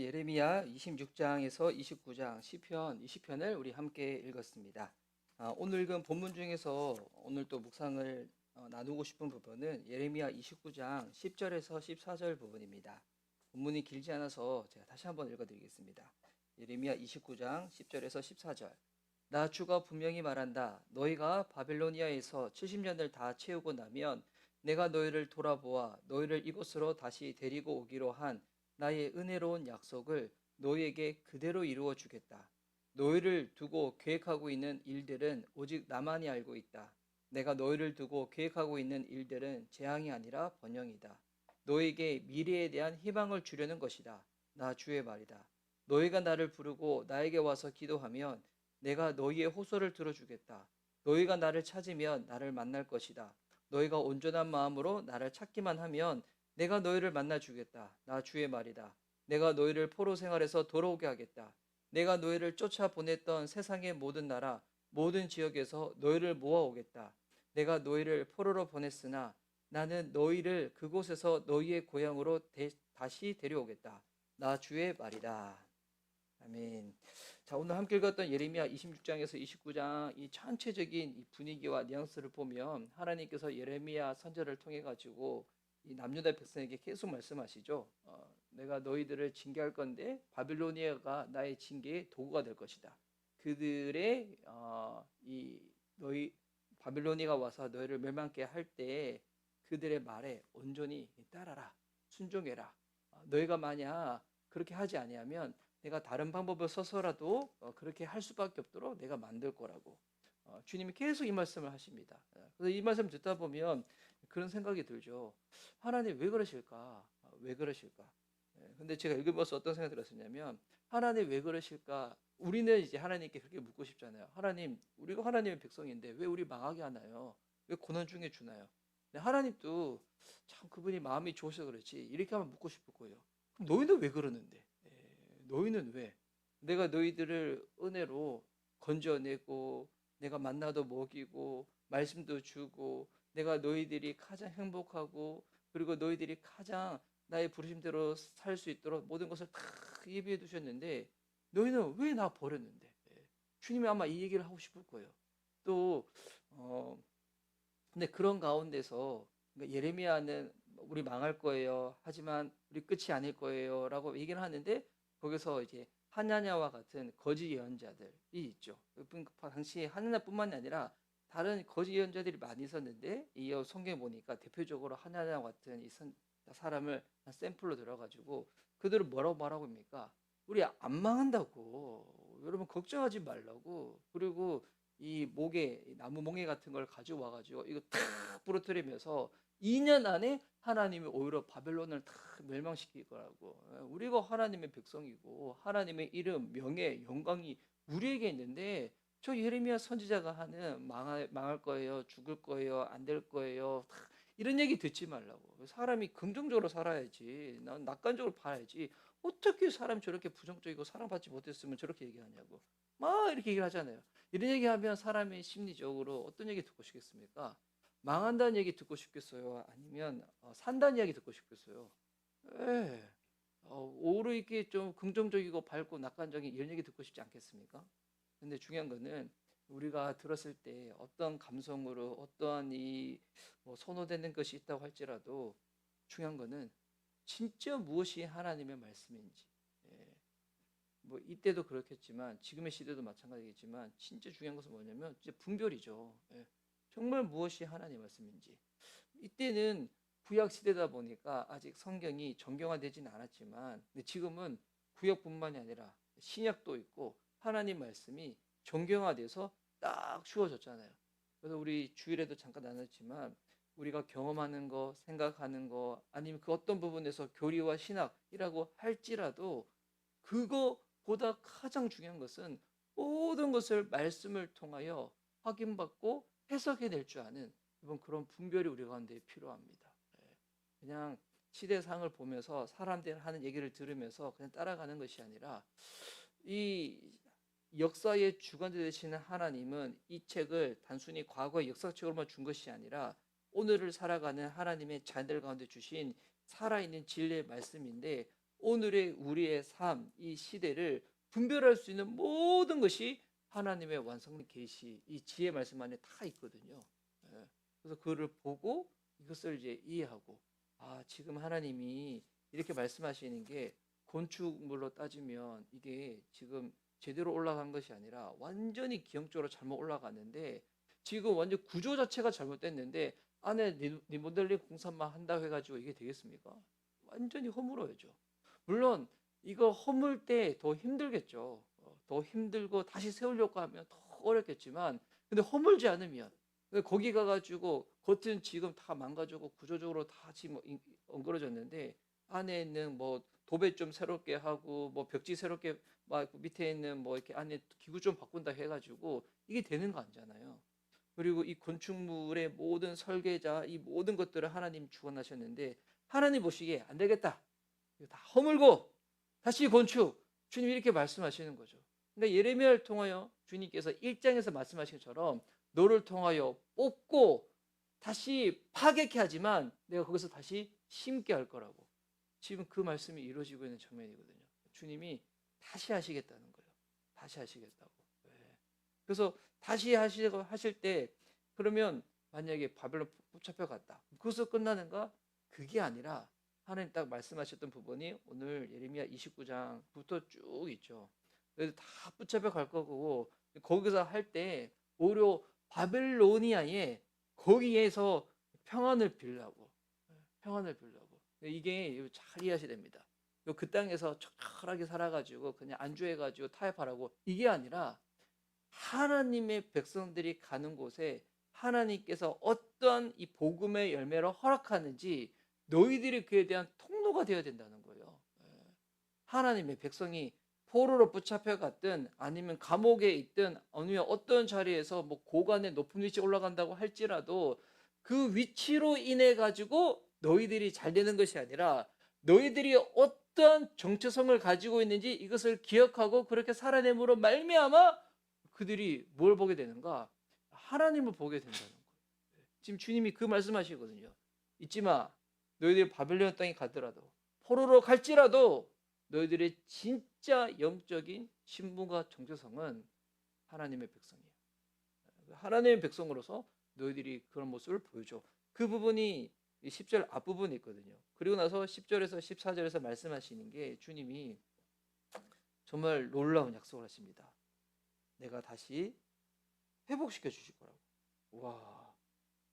오늘 예레미야 26장에서 29장 시편 20편을 우리 함께 읽었습니다. 오늘 읽은 본문 중에서 오늘 또 묵상을 나누고 싶은 부분은 예레미야 29장 10절에서 14절 부분입니다. 본문이 길지 않아서 제가 다시 한번 읽어드리겠습니다. 예레미야 29장 10절에서 14절. 나 주가 분명히 말한다. 너희가 바벨로니아에서 70년을 다 채우고 나면 내가 너희를 돌아보아 너희를 이곳으로 다시 데리고 오기로 한 나의 은혜로운 약속을 너희에게 그대로 이루어 주겠다. 너희를 두고 계획하고 있는 일들은 오직 나만이 알고 있다. 내가 너희를 두고 계획하고 있는 일들은 재앙이 아니라 번영이다. 너희에게 미래에 대한 희망을 주려는 것이다. 나 주의 말이다. 너희가 나를 부르고 나에게 와서 기도하면 내가 너희의 호소를 들어주겠다. 너희가 나를 찾으면 나를 만날 것이다. 너희가 온전한 마음으로 나를 찾기만 하면 내가 너희를 만나 주겠다. 나 주의 말이다. 내가 너희를 포로 생활에서 돌아오게 하겠다. 내가 너희를 쫓아 보냈던 세상의 모든 나라, 모든 지역에서 너희를 모아오겠다. 내가 너희를 포로로 보냈으나 나는 너희를 그곳에서 너희의 고향으로 다시 데려오겠다. 나 주의 말이다. 아멘. 자, 오늘 함께 읽었던 예레미야 26장에서 29장 이 전체적인 이 분위기와 뉘앙스를 보면 하나님께서 예레미야 선지자를 통해 가지고 이 남유다 백성에게 계속 말씀하시죠. 내가 너희들을 징계할 건데 바빌로니아가 나의 징계의 도구가 될 것이다. 그들의 이 너희 바빌로니아가 와서 너희를 멸망케 할 때 그들의 말에 온전히 따라라, 순종해라. 너희가 만약 그렇게 하지 아니하면 내가 다른 방법을 써서라도 그렇게 할 수밖에 없도록 내가 만들 거라고 주님이 계속 이 말씀을 하십니다. 그래서 이 말씀 듣다 보면 그런 생각이 들죠. 하나님 왜 그러실까? 왜 그러실까? 근데 제가 읽으면서 어떤 생각이 들었었냐면 하나님 왜 그러실까? 우리는 이제 하나님께 그렇게 묻고 싶잖아요. 하나님, 우리가 하나님의 백성인데 왜 우리 망하게 하나요? 왜 고난 중에 주나요? 근데 하나님도 참 그분이 마음이 좋으셔서 그렇지 이렇게 하면 묻고 싶을 거예요. 그럼 너희는 왜 그러는데? 너희는 왜? 내가 너희들을 은혜로 건져내고 내가 만나도 먹이고 말씀도 주고 내가 너희들이 가장 행복하고 그리고 너희들이 가장 나의 부르심대로 살 수 있도록 모든 것을 다 예비해 두셨는데 너희는 왜 나 버렸는데? 주님이 아마 이 얘기를 하고 싶을 거예요. 또 근데 그런 가운데서 그러니까 예레미야는 우리 망할 거예요. 하지만 우리 끝이 아닐 거예요라고 얘기를 하는데 거기서 이제 하나냐와 같은 거짓 예언자들이 있죠. 당시 하나냐뿐만이 아니라 다른 거짓 예언자들이 많이 있었는데 이 성경에 보니까 대표적으로 하나냐와 같은 이 사람을 샘플로 들어가지고 그들은 뭐라고 말하고 있습니까? 우리 안 망한다고. 여러분 걱정하지 말라고. 그리고 이 목에 나무 몽에 같은 걸 가져와 가지고 이거 탁 부러뜨리면서 2년 안에 하나님이 오히려 바벨론을 다 멸망시킬 거라고. 우리가 하나님의 백성이고 하나님의 이름, 명예, 영광이 우리에게 있는데 저 예레미야 선지자가 하는 망할 거예요, 죽을 거예요, 안 될 거예요. 이런 얘기 듣지 말라고. 사람이 긍정적으로 살아야지. 난 낙관적으로 봐야지. 어떻게 사람이 저렇게 부정적이고 사랑받지 못했으면 저렇게 얘기하냐고. 막 이렇게 얘기를 하잖아요. 이런 얘기하면 사람이 심리적으로 어떤 얘기 듣고 싶겠습니까? 망한다는 얘기 듣고 싶겠어요? 아니면 산다는 이야기 듣고 싶겠어요? 예. 오히려 이렇게 좀 긍정적이고 밝고 낙관적인 이런 얘기 듣고 싶지 않겠습니까? 근데 중요한 거는 우리가 들었을 때 어떤 감성으로 어떠한 뭐 선호되는 것이 있다고 할지라도 중요한 거는 진짜 무엇이 하나님의 말씀인지. 예. 뭐 이때도 그렇겠지만 지금의 시대도 마찬가지겠지만 진짜 중요한 것은 뭐냐면 이제 분별이죠. 예. 정말 무엇이 하나님의 말씀인지. 이때는 구약 시대다 보니까 아직 성경이 정경화되지는 않았지만 근데 지금은 구약뿐만이 아니라 신약도 있고 하나님 말씀이 정경화돼서 딱 주어졌잖아요. 그래서 우리 주일에도 잠깐 나눴지만 우리가 경험하는 거, 생각하는 거 아니면 그 어떤 부분에서 교리와 신학이라고 할지라도 그거보다 가장 중요한 것은 모든 것을 말씀을 통하여 확인받고 해석해낼 줄 아는 이번 그런 분별이 우리 가운데 필요합니다. 그냥 시대상을 보면서 사람들 하는 얘기를 들으면서 그냥 따라가는 것이 아니라 이 역사의 주관자 되시는 하나님은 이 책을 단순히 과거의 역사책으로만 준 것이 아니라 오늘을 살아가는 하나님의 자녀들 가운데 주신 살아있는 진리의 말씀인데 오늘의 우리의 삶, 이 시대를 분별할 수 있는 모든 것이 하나님의 완성된 계시, 이 지혜 말씀 안에 다 있거든요. 예. 그래서 그를 보고 이것을 이제 이해하고, 아, 지금 하나님이 이렇게 말씀하시는 게 건축물로 따지면 이게 지금 제대로 올라간 것이 아니라 완전히 기형적으로 잘못 올라갔는데, 지금 완전 구조 자체가 잘못됐는데 안에 리모델링 공사만 한다고 해가지고 이게 되겠습니까? 완전히 허물어야죠. 물론 이거 허물 때 더 힘들겠죠. 더 힘들고 다시 세우려고 하면 더 어렵겠지만, 근데 허물지 않으면, 거기 가가지고 겉은 지금 다 망가지고 구조적으로 다 지금 엉그러졌는데 안에 있는 뭐 도배 좀 새롭게 하고 뭐 벽지 새롭게 막 밑에 있는 뭐 이렇게 안에 기구 좀 바꾼다 해가지고 이게 되는 거 아니잖아요. 그리고 이 건축물의 모든 설계자, 이 모든 것들을 하나님 주관하셨는데 하나님 보시기에 안 되겠다, 이거 다 허물고 다시 건축, 주님이 이렇게 말씀하시는 거죠. 근데 예레미야를 통하여 주님께서 1장에서 말씀하신 것처럼 너를 통하여 뽑고 다시 파괴케 하지만 내가 거기서 다시 심게 할 거라고, 지금 그 말씀이 이루어지고 있는 장면이거든요. 주님이 다시 하시겠다는 거예요. 다시 하시겠다고. 네. 그래서 다시 하실 때, 그러면 만약에 바벨론 붙잡혀 갔다, 그것으로 끝나는가? 그게 아니라 하나님 딱 말씀하셨던 부분이 오늘 예레미야 29장부터 쭉 있죠. 그래서 다 붙잡혀 갈 거고, 거기서 할 때 오히려 바벨로니아에 거기에서 평안을 빌라고, 평안을 빌라고. 이게 잘 이해하셔야 됩니다. 그 땅에서 척하게 살아가지고 그냥 안주해가지고 타협하라고, 이게 아니라 하나님의 백성들이 가는 곳에 하나님께서 어떠한 이 복음의 열매를 허락하는지 너희들이 그에 대한 통로가 되어야 된다는 거예요. 하나님의 백성이 포로로 붙잡혀 갔든 아니면 감옥에 있든 아니면 어떤 자리에서 뭐 고관의 높은 위치에 올라간다고 할지라도 그 위치로 인해 가지고 너희들이 잘 되는 것이 아니라 너희들이 어떠한 정체성을 가지고 있는지 이것을 기억하고 그렇게 살아냄으로 말미암아 그들이 뭘 보게 되는가? 하나님을 보게 된다는 거예요. 지금 주님이 그 말씀하시거든요. 잊지 마. 너희들이 바벨론 땅에 가더라도, 포로로 갈지라도 너희들의 진짜 영적인 신분과 정체성은 하나님의 백성이에요. 하나님의 백성으로서 너희들이 그런 모습을 보여줘. 그 부분이 10절 앞부분에 있거든요. 그리고 나서 10절에서 14절에서 말씀하시는 게 주님이 정말 놀라운 약속을 하십니다. 내가 다시 회복시켜 주실 거라고. 와,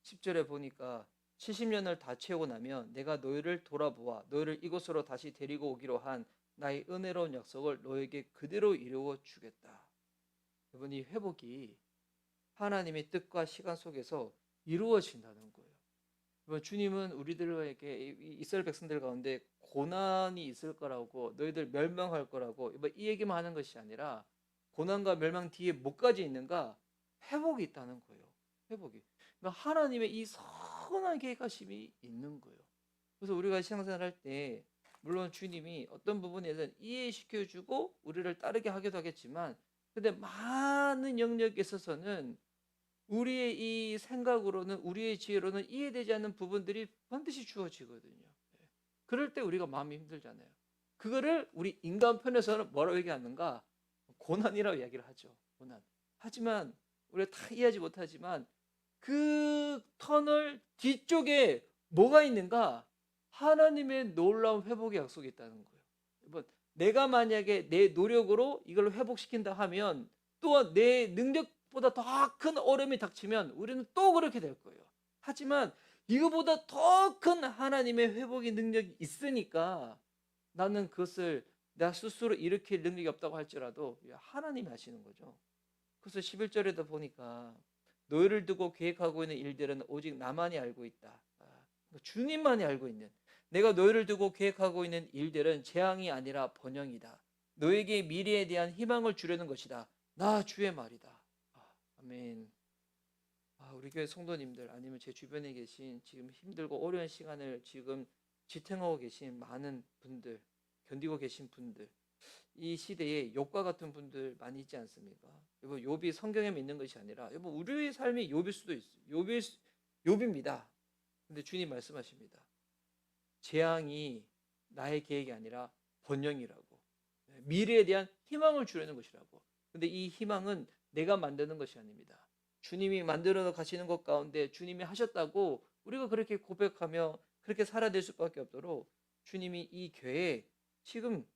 10절에 보니까 70년을 다 채우고 나면 내가 너희를 돌아보아 너희를 이곳으로 다시 데리고 오기로 한 나의 은혜로운 약속을 너에게 그대로 이루어 주겠다. 여러분, 이 회복이 하나님의 뜻과 시간 속에서 이루어진다는 거예요. 여러분, 주님은 우리들에게 이스라엘 백성들 가운데 고난이 있을 거라고, 너희들 멸망할 거라고 이 얘기만 하는 것이 아니라 고난과 멸망 뒤에 뭐까지 있는가? 회복이 있다는 거예요. 회복이. 그러니까 하나님의 이 선한 계획하심이 있는 거예요. 그래서 우리가 신앙생활 할 때 물론 주님이 어떤 부분에서는 이해시켜주고 우리를 따르게 하기도 하겠지만, 근데 많은 영역에 있어서는 우리의 이 생각으로는, 우리의 지혜로는 이해되지 않는 부분들이 반드시 주어지거든요. 그럴 때 우리가 마음이 힘들잖아요. 그거를 우리 인간 편에서는 뭐라고 얘기하는가? 고난이라고 이야기를 하죠. 고난. 하지만 우리가 다 이해하지 못하지만 그 터널 뒤쪽에 뭐가 있는가? 하나님의 놀라운 회복의 약속이 있다는 거예요. 여러분, 내가 만약에 내 노력으로 이걸 회복시킨다 하면 또한 내 능력보다 더 큰 어려움이 닥치면 우리는 또 그렇게 될 거예요. 하지만 이거보다 더 큰 하나님의 회복의 능력이 있으니까 나는 그것을 나 스스로 일으킬 능력이 없다고 할지라도 하나님이 하시는 거죠. 그래서 11절에도 보니까 너희를 두고 계획하고 있는 일들은 오직 나만이 알고 있다. 주님만이 알고 있는, 내가 너희를 두고 계획하고 있는 일들은 재앙이 아니라 번영이다. 너에게 미래에 대한 희망을 주려는 것이다. 나 주의 말이다. 아멘. 우리 교회 성도님들 아니면 제 주변에 계신 지금 힘들고 어려운 시간을 지금 지탱하고 계신 많은 분들, 견디고 계신 분들, 이 시대에 욥과 같은 분들 많이 있지 않습니까? 여러분, 욥이 성경에 있는 것이 아니라 여러분 우리의 삶이 욥일 수도 있어요. 욥입니다. 근데 주님 말씀하십니다. 재앙이 나의 계획이 아니라 번영이라고. 미래에 대한 희망을 주려는 것이라고. 근데 이 희망은 내가 만드는 것이 아닙니다. 주님이 만들어 가시는 것 가운데 주님이 하셨다고 우리가 그렇게 고백하며 그렇게 살아낼 수밖에 없도록 주님이 이 계획 지금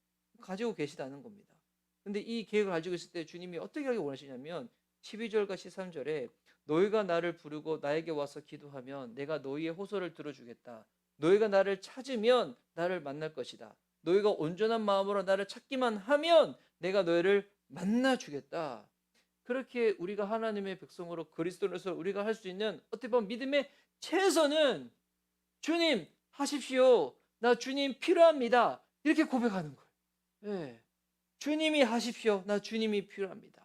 가지고 계시다는 겁니다. 근데 이 계획을 가지고 있을 때 주님이 어떻게 하기 원하시냐면 12절과 13절에 너희가 나를 부르고 나에게 와서 기도하면 내가 너희의 호소를 들어주겠다. 너희가 나를 찾으면 나를 만날 것이다. 너희가 온전한 마음으로 나를 찾기만 하면 내가 너희를 만나 주겠다. 그렇게 우리가 하나님의 백성으로 그리스도로서 우리가 할 수 있는 어떻게 보면 믿음의 최선은 주님 하십시오. 나 주님 필요합니다. 이렇게 고백하는 거예요. 예. 주님이 하십시오. 나 주님이 필요합니다.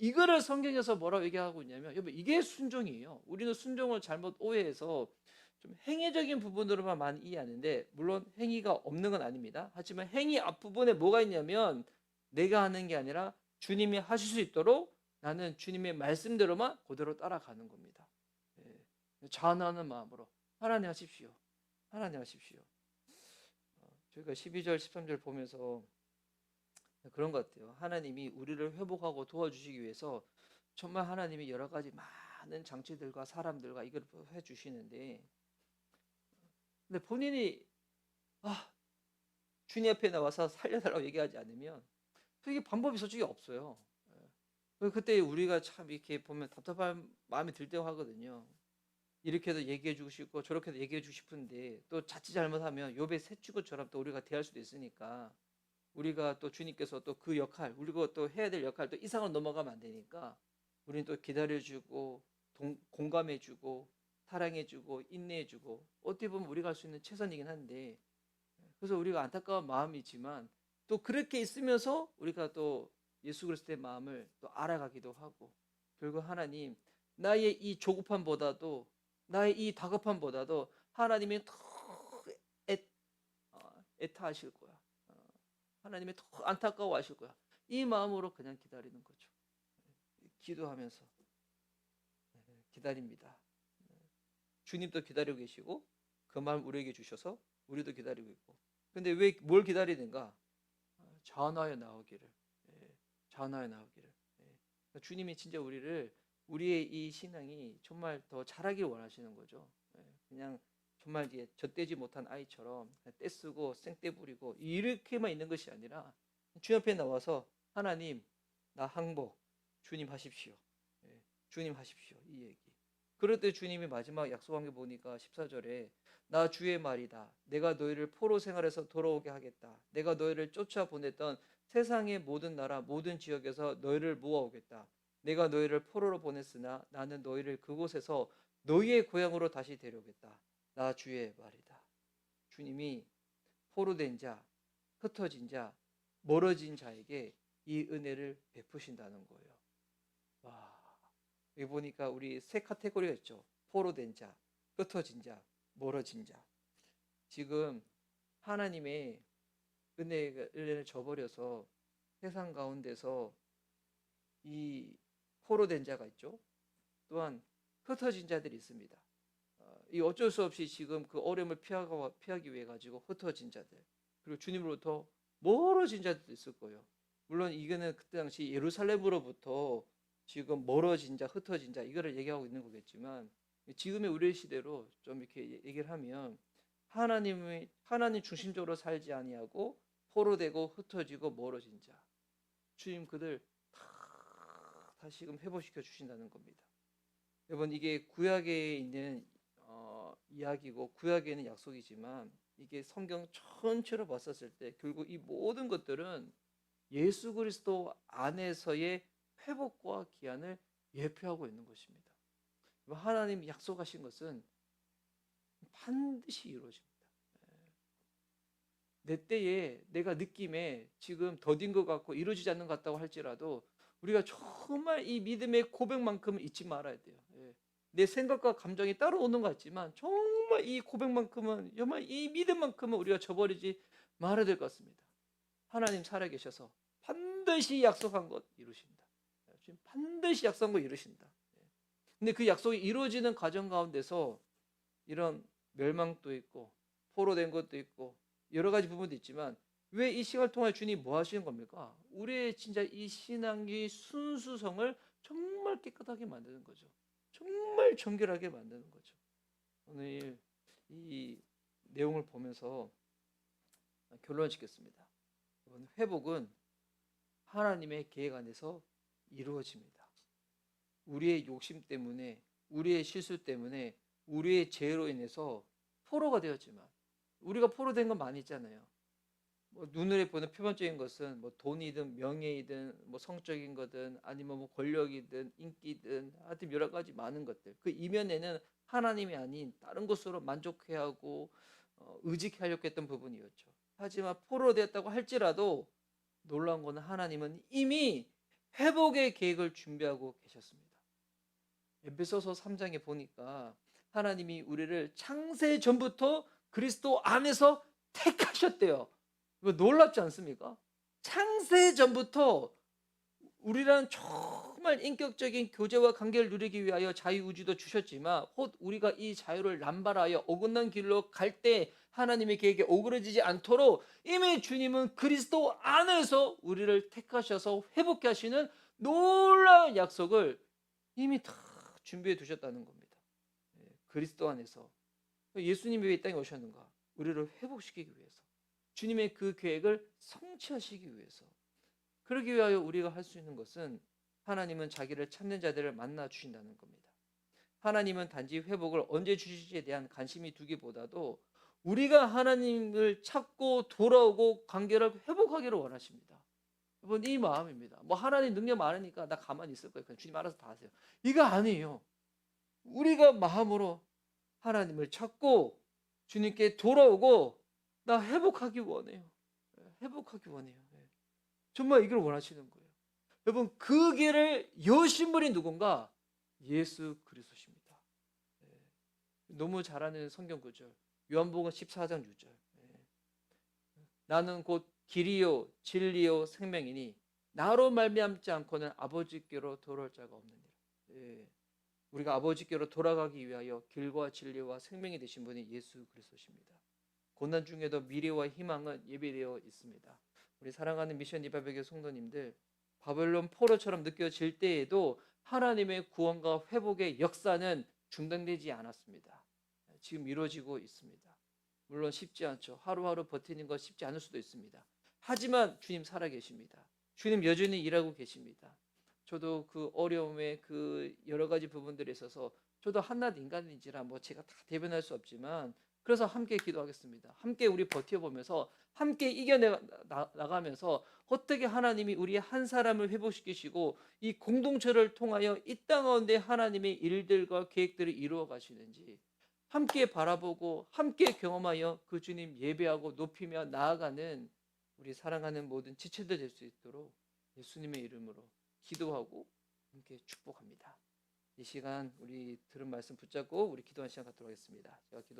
이거를 성경에서 뭐라고 얘기하고 있냐면 여러분 이게 순종이에요. 우리는 순종을 잘못 오해해서 좀 행위적인 부분으로만 많이 이해하는데 물론 행위가 없는 건 아닙니다. 하지만 행위 앞부분에 뭐가 있냐면 내가 하는 게 아니라 주님이 하실 수 있도록 나는 주님의 말씀대로만 그대로 따라가는 겁니다. 예. 자원하는 마음으로 하나님 하십시오. 하나님 하십시오. 저희가 12절 13절 보면서 그런 것 같아요. 하나님이 우리를 회복하고 도와주시기 위해서 정말 하나님이 여러 가지 많은 장치들과 사람들과 이걸 해주시는데 근데 본인이 주님 앞에 나와서 살려달라고 얘기하지 않으면 그게 방법이 솔직히 없어요. 그때 우리가 참 이렇게 보면 답답한 마음이 들 때가 하거든요. 이렇게도 얘기해주고 싶고 저렇게도 얘기해주고 싶은데 또 자칫 잘못하면 욥의 새치고처럼 또 우리가 대할 수도 있으니까 우리가 또 주님께서 또 그 역할 우리가 또 해야 될 역할 또 이상을 넘어가면 안 되니까 우리는 또 기다려주고 공감해주고 사랑해주고 인내해주고 어떻게 보면 우리가 할 수 있는 최선이긴 한데 그래서 우리가 안타까운 마음이지만 또 그렇게 있으면서 우리가 또 예수 그리스도의 마음을 또 알아가기도 하고 결국 하나님 나의 이 조급함보다도 나의 이 다급함보다도 하나님이 더 애타하실 거야. 하나님이 더 안타까워하실 거야. 이 마음으로 그냥 기다리는 거죠. 기도하면서 기다립니다. 주님도 기다리고 계시고 그 마음 우리에게 주셔서 우리도 기다리고 있고. 근데 왜 뭘 기다리는가? 자원하여 나오기를. 자원하여 나오기를. 주님이 진짜 우리의 이 신앙이 정말 더 자라길 원하시는 거죠. 그냥 정말 이제 젖대지 못한 아이처럼 떼쓰고 생떼 부리고 이렇게만 있는 것이 아니라 주 옆에 나와서 하나님 나 항복 주님 하십시오. 주님 하십시오. 이 얘기. 그럴 때 주님이 마지막 약속한 게 보니까 14절에 나 주의 말이다. 내가 너희를 포로 생활에서 돌아오게 하겠다. 내가 너희를 쫓아보냈던 세상의 모든 나라 모든 지역에서 너희를 모아오겠다. 내가 너희를 포로로 보냈으나 나는 너희를 그곳에서 너희의 고향으로 다시 데려오겠다. 나 주의 말이다. 주님이 포로된 자, 흩어진 자, 멀어진 자에게 이 은혜를 베푸신다는 거예요. 와, 여기 보니까 우리 세 카테고리가 있죠. 포로된 자, 흩어진 자, 멀어진 자. 지금 하나님의 은혜를 저버려서 세상 가운데서 이 포로된 자가 있죠. 또한 흩어진 자들이 있습니다. 이 어쩔 수 없이 지금 그 어려움을 피하기 위해 가지고 흩어진 자들 그리고 주님으로부터 멀어진 자들도 있을 거예요. 물론 이거는 그때 당시 예루살렘으로부터 지금 멀어진 자, 흩어진 자 이거를 얘기하고 있는 거겠지만 지금의 우리 시대로 좀 이렇게 얘기를 하면 하나님 중심적으로 살지 아니하고 포로되고 흩어지고 멀어진 자 주님 그들 다시금 회복시켜 주신다는 겁니다. 여러분 이게 구약에 있는 이야기고 구약에 있는 약속이지만 이게 성경 전체로 봤었을 때 결국 이 모든 것들은 예수 그리스도 안에서의 회복과 기한을 예표하고 있는 것입니다. 하나님 약속하신 것은 반드시 이루어집니다. 내 때에 내가 느낌에 지금 더딘 것 같고 이루어지지 않는 것 같다고 할지라도 우리가 정말 이 믿음의 고백만큼은 잊지 말아야 돼요. 내 생각과 감정이 따라오는 것 같지만 정말 이 고백만큼은 정말 이 믿음만큼은 우리가 저버리지 말아야 될 것 같습니다. 하나님 살아계셔서 반드시 약속한 것 이루신다. 지금 반드시 약속한 것 이루신다. 근데 그 약속이 이루어지는 과정 가운데서 이런 멸망도 있고 포로된 것도 있고 여러 가지 부분도 있지만 왜 이 시간을 통해 주님 뭐 하시는 겁니까? 우리의 진짜 이 신앙의 순수성을 정말 깨끗하게 만드는 거죠. 정말 정결하게 만드는 거죠. 오늘 이 내용을 보면서 결론을 짓겠습니다. 여러분, 회복은 하나님의 계획 안에서 이루어집니다. 우리의 욕심 때문에, 우리의 실수 때문에, 우리의 죄로 인해서 포로가 되었지만, 우리가 포로된 건 많이 있잖아요. 뭐 눈으로 보는 표면적인 것은 뭐 돈이든 명예이든 뭐 성적인 거든 아니면 뭐 권력이든 인기든 하여튼 여러 가지 많은 것들, 그 이면에는 하나님이 아닌 다른 것으로 만족해야 하고 의지하려고 했던 부분이었죠. 하지만 포로 되었다고 할지라도 놀라운 것은 하나님은 이미 회복의 계획을 준비하고 계셨습니다. 에베소서 3장에 보니까 하나님이 우리를 창세 전부터 그리스도 안에서 택하셨대요. 이거 놀랍지 않습니까? 창세 전부터 우리랑 정말 인격적인 교제와 관계를 누리기 위하여 자유의지도 주셨지만 곧 우리가 이 자유를 남발하여 어긋난 길로 갈 때 하나님의 계획에 오그러지지 않도록 이미 주님은 그리스도 안에서 우리를 택하셔서 회복케 하시는 놀라운 약속을 이미 다 준비해 두셨다는 겁니다. 그리스도 안에서. 예수님이 왜 이 땅에 오셨는가? 우리를 회복시키기 위해서. 주님의 그 계획을 성취하시기 위해서. 그러기 위하여 우리가 할 수 있는 것은 하나님은 자기를 찾는 자들을 만나 주신다는 겁니다. 하나님은 단지 회복을 언제 주실지에 대한 관심이 두기보다도 우리가 하나님을 찾고 돌아오고 관계를 회복하기를 원하십니다. 여러분, 이 마음입니다. 뭐 하나님 능력 많으니까 나 가만히 있을 거예요. 그냥 주님 알아서 다 하세요. 이거 아니에요. 우리가 마음으로 하나님을 찾고 주님께 돌아오고 나 회복하기 원해요. 회복하기 원해요. 정말 이걸 원하시는 거예요. 여러분, 그 길을 여신 분이 누군가? 예수 그리스도십니다. 너무 잘 아는 성경 구절. 요한복음 14장 6절. 나는 곧 길이요 진리요 생명이니 나로 말미암지 않고는 아버지께로 돌아올 자가 없느니라. 우리가 아버지께로 돌아가기 위하여 길과 진리와 생명이 되신 분이 예수 그리스도십니다. 고난 중에도 미래와 희망은 예비되어 있습니다. 우리 사랑하는 미션 이바백의 성도님들, 바벨론 포로처럼 느껴질 때에도 하나님의 구원과 회복의 역사는 중단되지 않았습니다. 지금 이루어지고 있습니다. 물론 쉽지 않죠. 하루하루 버티는 것 쉽지 않을 수도 있습니다. 하지만 주님 살아계십니다. 주님 여전히 일하고 계십니다. 저도 그 어려움의 그 여러 가지 부분들에 있어서 저도 한낱 인간인지라 뭐 제가 다 대변할 수 없지만 그래서 함께 기도하겠습니다. 함께 우리 버텨보면서 함께 이겨나가면서 어떻게 하나님이 우리 한 사람을 회복시키시고 이 공동체를 통하여 이 땅 가운데 하나님의 일들과 계획들을 이루어 가시는지 함께 바라보고 함께 경험하여 그 주님 예배하고 높이며 나아가는 우리 사랑하는 모든 지체들 될 수 있도록 예수님의 이름으로 기도하고 함께 축복합니다. 이 시간 우리 들은 말씀 붙잡고 우리 기도하는 시간 갖도록 하겠습니다. 제가 기도